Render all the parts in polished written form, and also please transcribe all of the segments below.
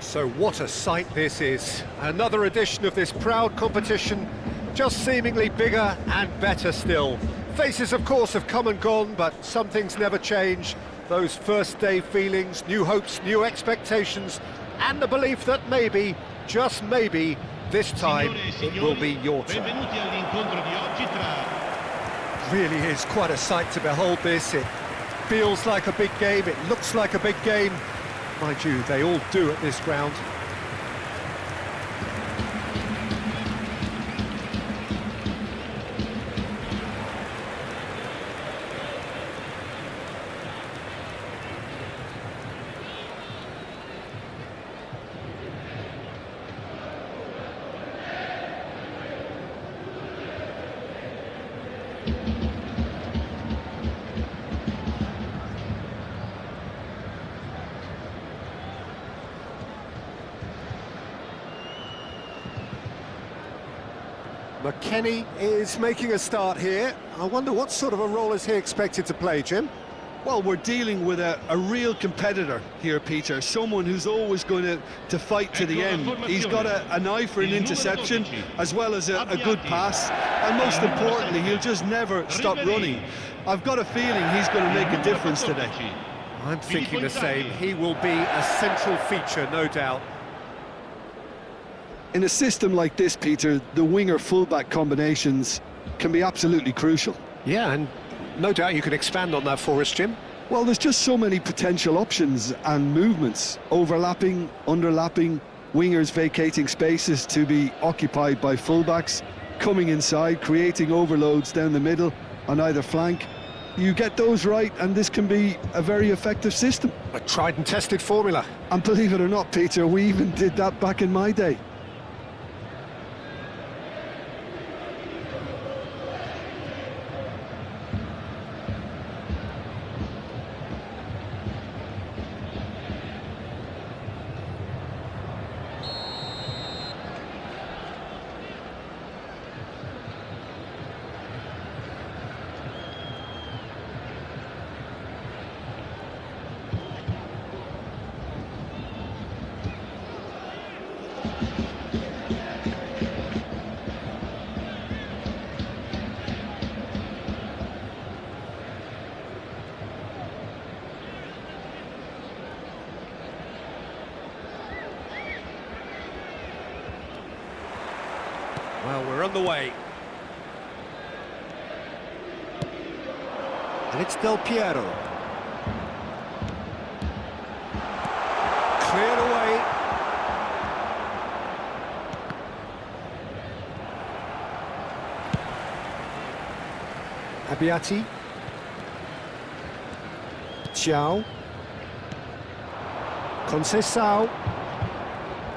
So what a sight this is. Another edition of this proud competition, just seemingly bigger and better still. Faces, of course, have come and gone, but some things never change. Those first day feelings, new hopes, new expectations, and the belief that maybe, just maybe, this time it will be your turn. Really is quite a sight to behold this. It feels like a big game, it looks like a big game. Mind you, they all do at this ground. McKennie is making a start here. I wonder what sort of a role is he expected to play, Jim? Well, we're dealing with a real competitor here, Peter. Someone who's always going to fight to the end. He's got an eye for an interception as well as a good pass. And most importantly, he'll just never stop running. I've got a feeling he's going to make a difference today. I'm thinking the same. He will be a central feature, no doubt. In a system like this, Peter, the winger-fullback combinations can be absolutely crucial. Yeah, and no doubt you can expand on that for us, Jim. Well, there's just so many potential options and movements. Overlapping, underlapping, wingers vacating spaces to be occupied by fullbacks, coming inside, creating overloads down the middle on either flank. You get those right, and this can be a very effective system. A tried and tested formula. And believe it or not, Peter, we even did that back in my day. Well, we're on the way. And it's Del Piero. Cleared away. Abbiati. Ciao. Conceição.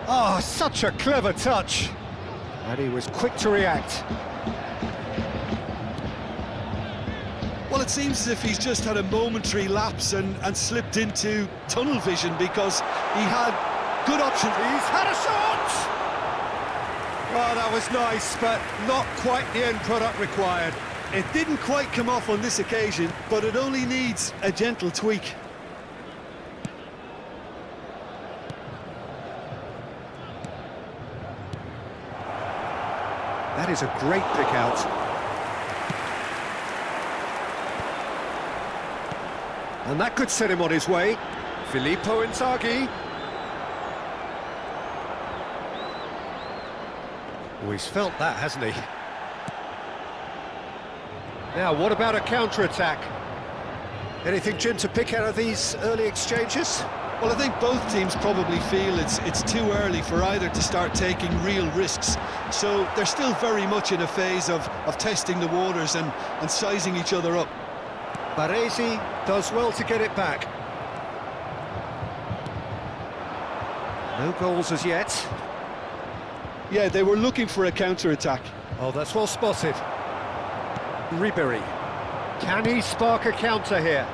Oh, such a clever touch. And he was quick to react. Well, it seems as if he's just had a momentary lapse and slipped into tunnel vision, because he had good options. He's had a shot! Well, that was nice, but not quite the end product required. It didn't quite come off on this occasion, but it only needs a gentle tweak. That is a great pick out. And that could set him on his way. Filippo Inzaghi. Oh, he's felt that, hasn't he? Now, what about a counter-attack? Anything, Jim, to pick out of these early exchanges? Well, I think both teams probably feel it's too early for either to start taking real risks. So they're still very much in a phase of testing the waters and sizing each other up. Baresi does well to get it back. No goals as yet. Yeah, they were looking for a counter-attack. Oh, that's well spotted. Ribery. Can he spark a counter here?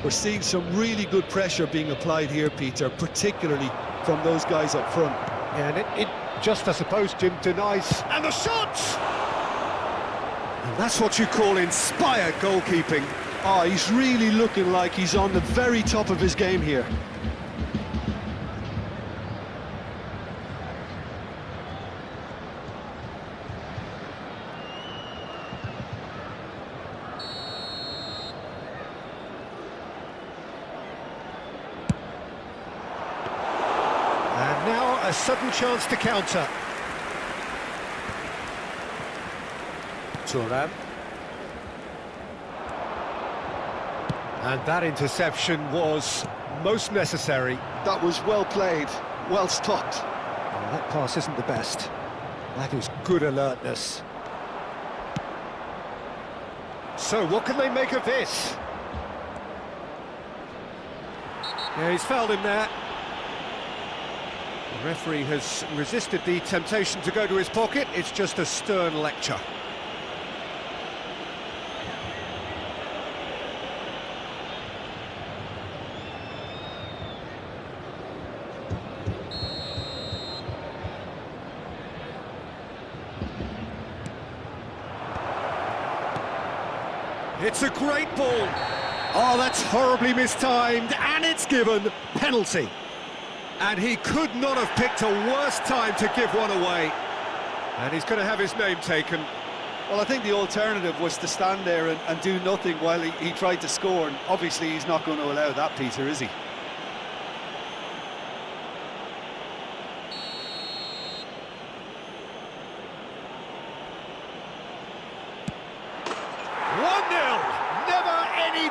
We're seeing some really good pressure being applied here, Peter, particularly from those guys up front. Yeah, and it just, I suppose, Jim, denies... And the shot! And that's what you call inspired goalkeeping. Oh, he's really looking like he's on the very top of his game here. And now a sudden chance to counter. Thuram. And that interception was most necessary. That was well played, well stopped. Well, that pass isn't the best. That is good alertness. So, what can they make of this? Yeah, he's fouled him there. The referee has resisted the temptation to go to his pocket. It's just a stern lecture. It's a great ball. Oh, that's horribly mistimed, and it's given. Penalty. And he could not have picked a worse time to give one away. And he's going to have his name taken. Well, I think the alternative was to stand there and do nothing while he tried to score, and obviously he's not going to allow that, Peter, is he?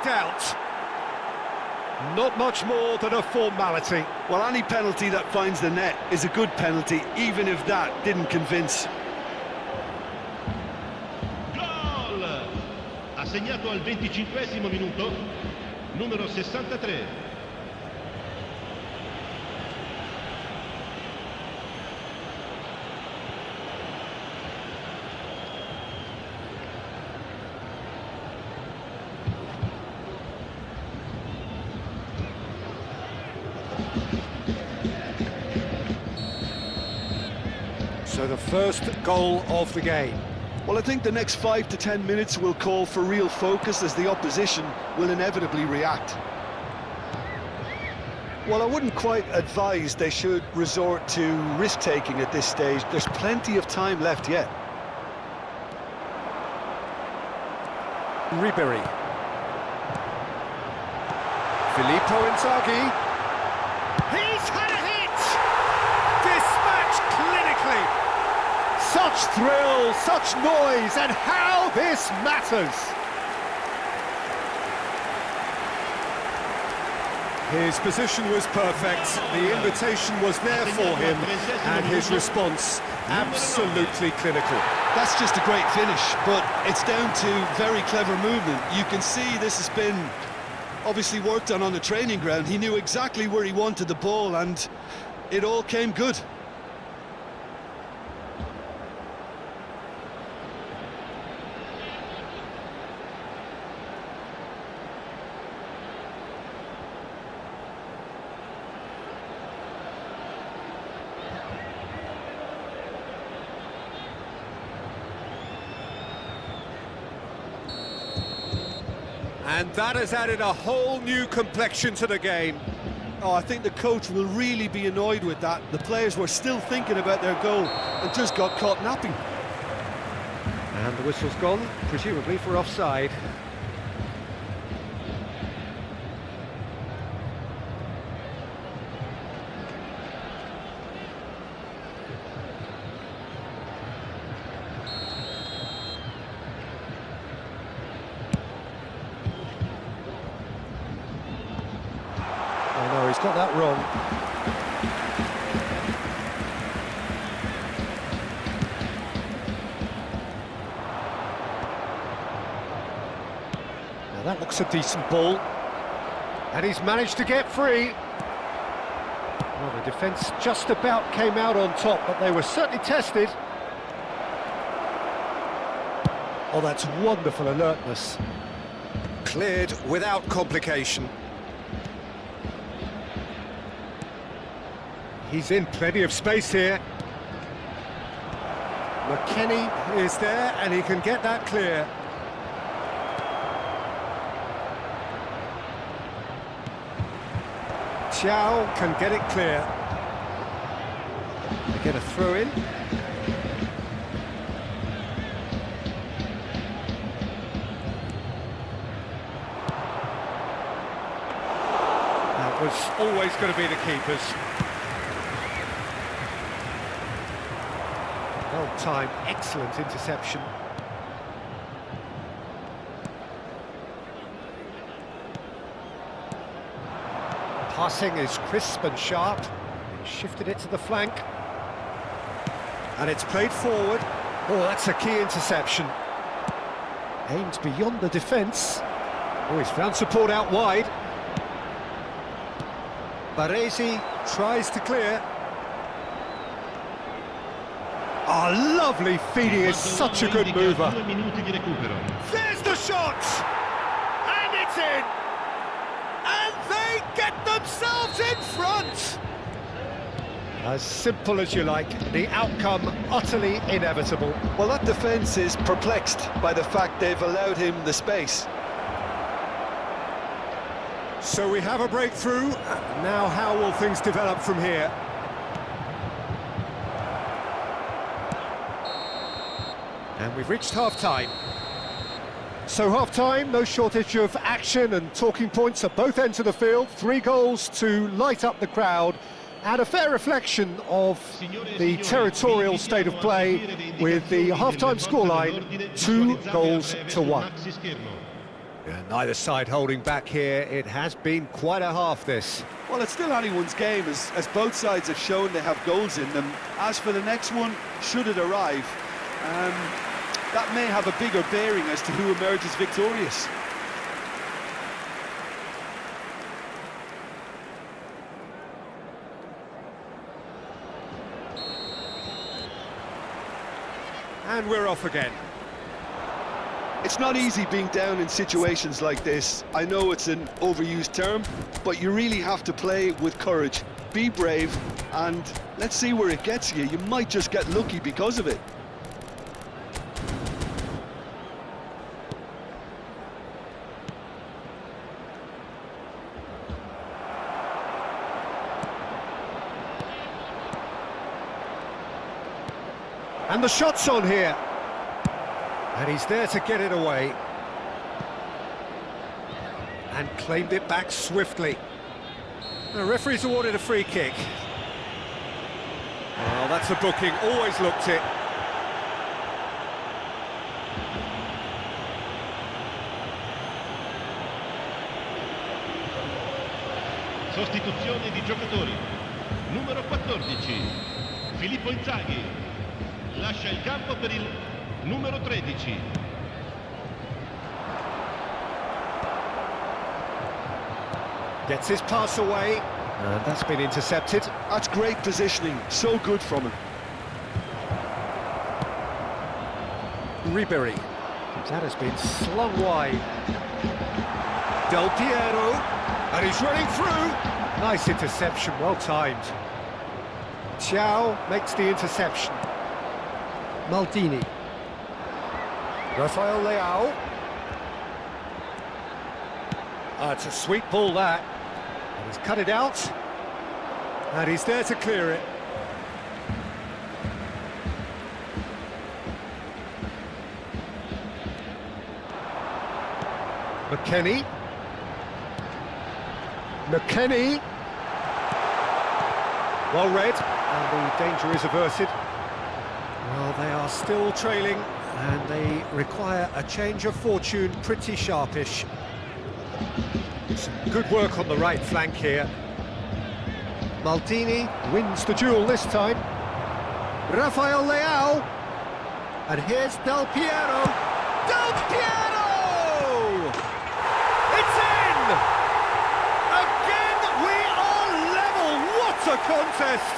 Doubt. Not much more than a formality. Well, any penalty that finds the net is a good penalty, even if that didn't convince. Gol! Ha segnato al 25esimo minuto, numero 63. So the first goal of the game. Well, I think the next 5 to 10 minutes will call for real focus, as the opposition will inevitably react. Well, I wouldn't quite advise they should resort to risk-taking at this stage. There's plenty of time left yet. Ribery. Filippo Inzaghi. He's had a hit! Dispatched clinically. Such thrill, such noise, and how this matters! His position was perfect, the invitation was there for him, and his response absolutely clinical. That's just a great finish, but it's down to very clever movement. You can see this has been obviously worked on the training ground. He knew exactly where he wanted the ball, and it all came good. And that has added a whole new complexion to the game. Oh, I think the coach will really be annoyed with that. The players were still thinking about their goal and just got caught napping. And the whistle's gone, presumably for offside. that wrong. Now that looks a decent ball. And he's managed to get free. Well, the defence just about came out on top, but they were certainly tested. Oh, that's wonderful alertness. Cleared without complication. He's in plenty of space here. McKennie is there, and he can get that clear. Chow can get it clear. They get a throw in. That was always going to be the keeper's. Well timed, excellent interception. Passing is crisp and sharp. He shifted it to the flank. And it's played forward. Oh, that's a key interception. Aimed beyond the defence. Oh, he's found support out wide. Baresi tries to clear. Oh, lovely feeding, is such a good mover. There's the shot! And it's in! And they get themselves in front! As simple as you like, the outcome utterly inevitable. Well, that defence is perplexed by the fact they've allowed him the space. So we have a breakthrough. Now how will things develop from here? And we've reached half-time. So half-time, no shortage of action and talking points at both ends of the field. 3 goals to light up the crowd, and a fair reflection of the territorial state of play, with the half-time scoreline 2-1. Yeah, neither side holding back here. It has been quite a half, this. Well, it's still anyone's game, as both sides have shown they have goals in them. As for the next one, should it arrive, that may have a bigger bearing as to who emerges victorious. And we're off again. It's not easy being down in situations like this. I know it's an overused term, but you really have to play with courage. Be brave, and let's see where it gets you. You might just get lucky because of it. And the shot's on here. And he's there to get it away. And claimed it back swiftly. The referee's awarded a free kick. Well, that's a booking, always looked it. Sostituzione di giocatori. Numero 14, Filippo Inzaghi. Lascia il campo per il numero 13. Gets his pass away, and that's been intercepted. That's great positioning, so good from him. Ribery. That has been slung wide. Del Piero, and he's running through. Nice interception, well timed. Chow makes the interception. Maldini. Rafael Leao. It's a sweet ball, that. And he's cut it out. And he's there to clear it. McKennie. McKennie. Well read, and the danger is averted. Well, they are still trailing, and they require a change of fortune, pretty sharpish. Some good work on the right flank here. Maldini wins the duel this time. Rafael Leao. And here's Del Piero. Del Piero! It's in! Again, we are level. What a contest!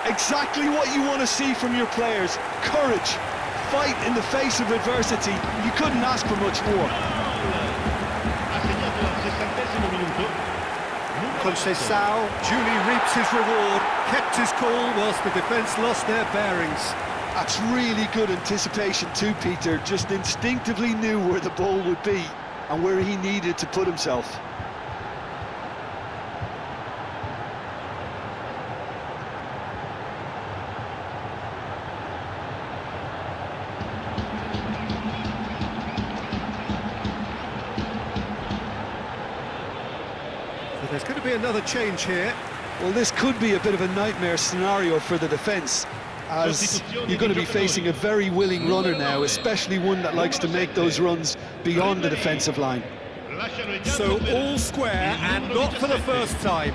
Exactly what you want to see from your players. Courage, fight in the face of adversity. You couldn't ask for much more. Ha segnato al 60° minuto. Conceição duly reaps his reward, kept his cool whilst the defence lost their bearings. That's really good anticipation too, Peter. Just instinctively knew where the ball would be and where he needed to put himself. So there's going to be another change here. Well, this could be a bit of a nightmare scenario for the defence, as you're going to be facing a very willing runner now, especially one that likes to make those runs beyond the defensive line. So all square and not for the first time.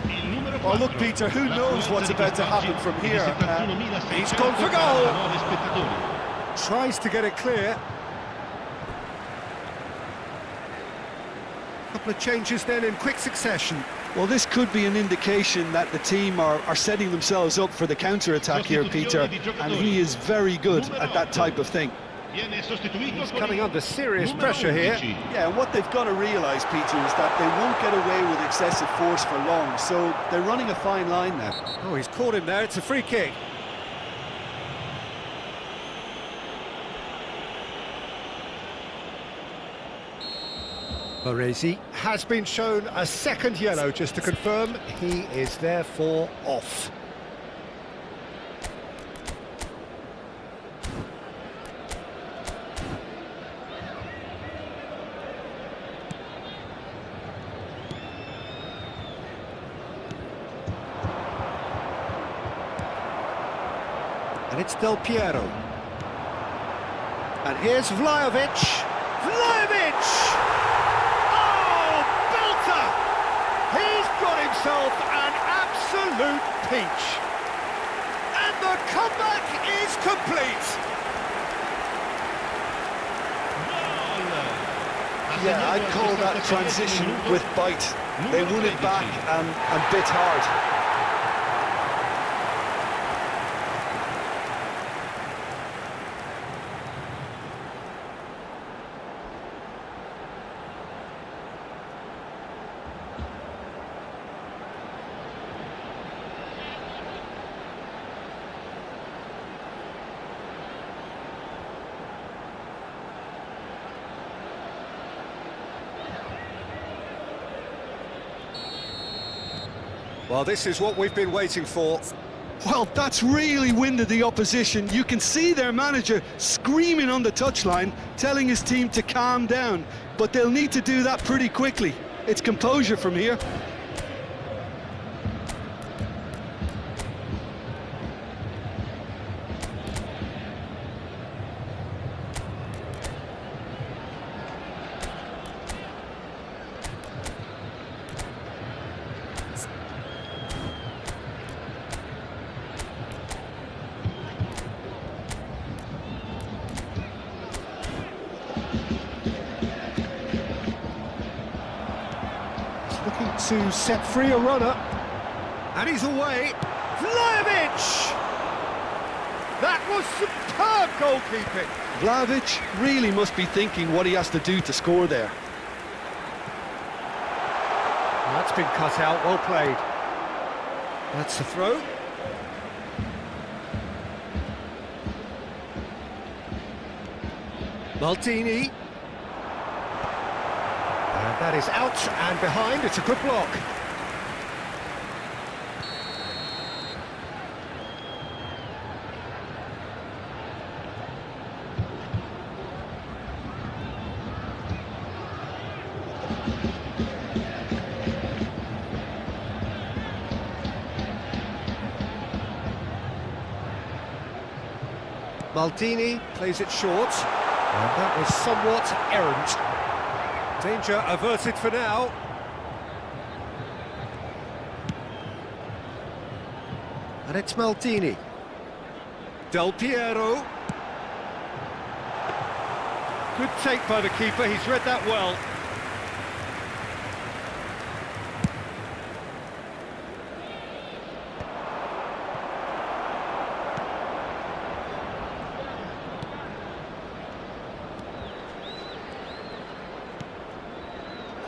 Well, look, Peter, who knows what's about to happen from here? He's gone for goal. Tries to get it clear. Couple of changes then in quick succession. Well, this could be an indication that the team are setting themselves up for the counter-attack here, Peter, and he is very good at that type of thing. He's coming under serious pressure here. Yeah, and what they've got to realise, Peter, is that they won't get away with excessive force for long, so they're running a fine line now. Oh, he's caught him there, it's a free kick. Baresi has been shown a second yellow, just to confirm he is therefore off. And it's Del Piero. And here's Vlahović. Vlahović! He's got himself an absolute peach. And the comeback is complete. Yeah, I'd call that transition with bite. They won it back and bit hard. Well, this is what we've been waiting for. Well, that's really winded the opposition. You can see their manager screaming on the touchline, telling his team to calm down, but they'll need to do that pretty quickly. It's composure from here. Looking to set free a runner. And he's away. Vlahović! That was superb goalkeeping. Vlahović really must be thinking what he has to do to score there. That's been cut out, well played. That's the throw. Maldini. And that is out and behind, it's a good block. Maldini plays it short, and that was somewhat errant. Danger averted for now. it's Maldini. Del Piero. Good take by the keeper, he's read that well.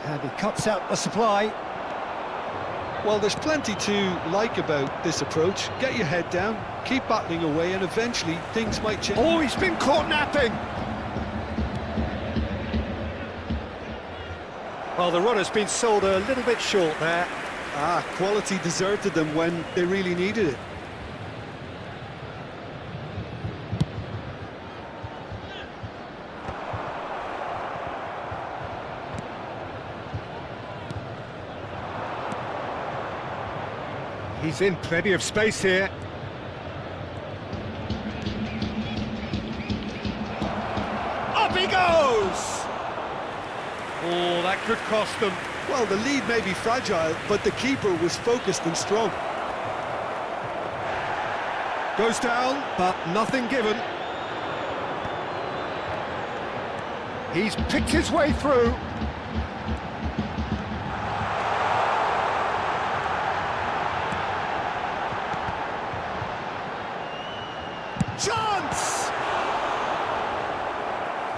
And he cuts out the supply. Well, there's plenty to like about this approach. Get your head down, keep battling away, and eventually things might change. Oh, he's been caught napping! Well, the runner's been sold a little bit short there. Quality deserted them when they really needed it. He's in plenty of space here. Up he goes! Oh, that could cost them. Well, the lead may be fragile, but the keeper was focused and strong. Goes down, but nothing given. He's picked his way through. Chance!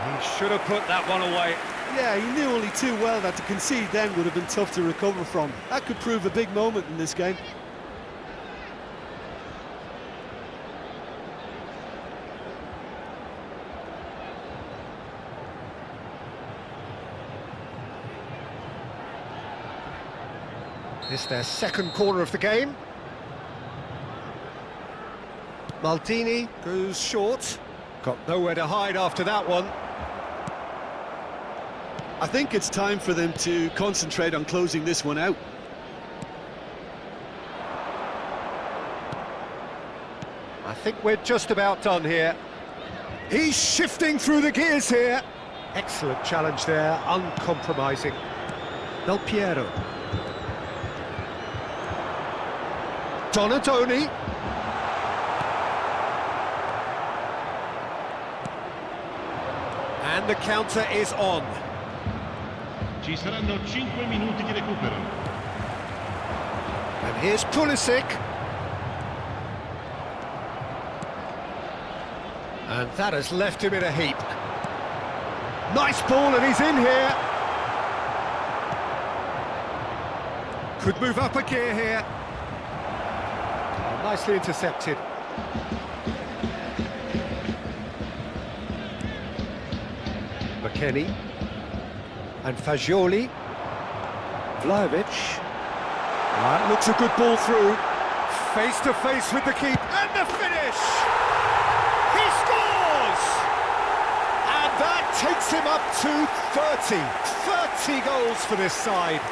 He should have put that one away. Yeah, he knew only too well that to concede then would have been tough to recover from. That could prove a big moment in this game. It's their second corner of the game. Maldini goes short. Got nowhere to hide after that one. I think it's time for them to concentrate on closing this one out. I think we're just about done here. He's shifting through the gears here. Excellent challenge there, uncompromising. Del Piero. Donadoni. And the counter is on. Ci saranno 5 minuti di recupero. And here's Pulisic. And that has left him in a heap. Nice ball, and he's in here. Could move up a gear here. Oh, nicely intercepted. McKennie. And Fagioli. Vlahović. That looks a good ball through. Face to face with the keeper. And the finish! He scores! And that takes him up to 30. 30 goals for this side.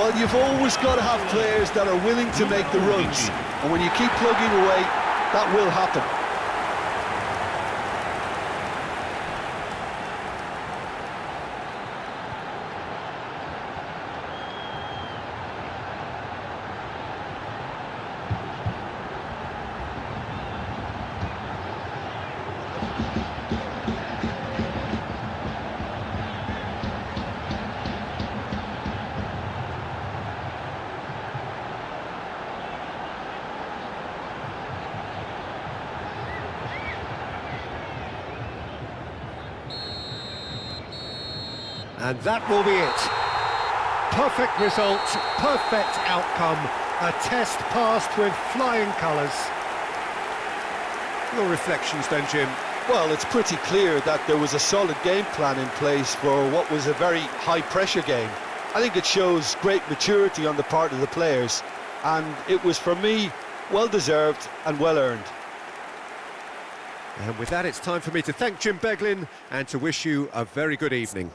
Well, you've always got to have players that are willing to make the runs. And when you keep plugging away, that will happen. And that will be it. Perfect result, perfect outcome. A test passed with flying colours. Your reflections then, Jim? Well, it's pretty clear that there was a solid game plan in place for what was a very high-pressure game. I think it shows great maturity on the part of the players, and it was, for me, well-deserved and well-earned. And with that, it's time for me to thank Jim Beglin and to wish you a very good evening.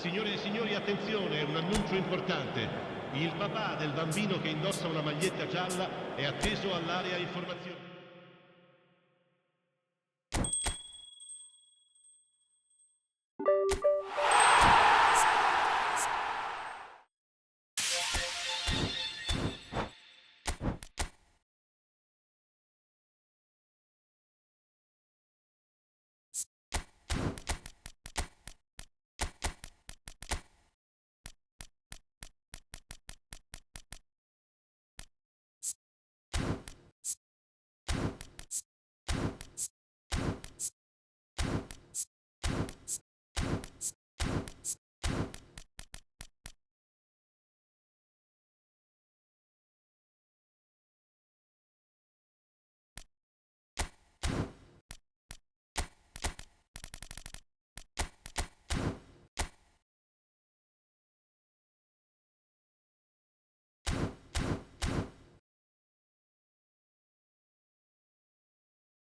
Signore e signori, attenzione, un annuncio importante. Il papà del bambino che indossa una maglietta gialla è atteso all'area informazioni.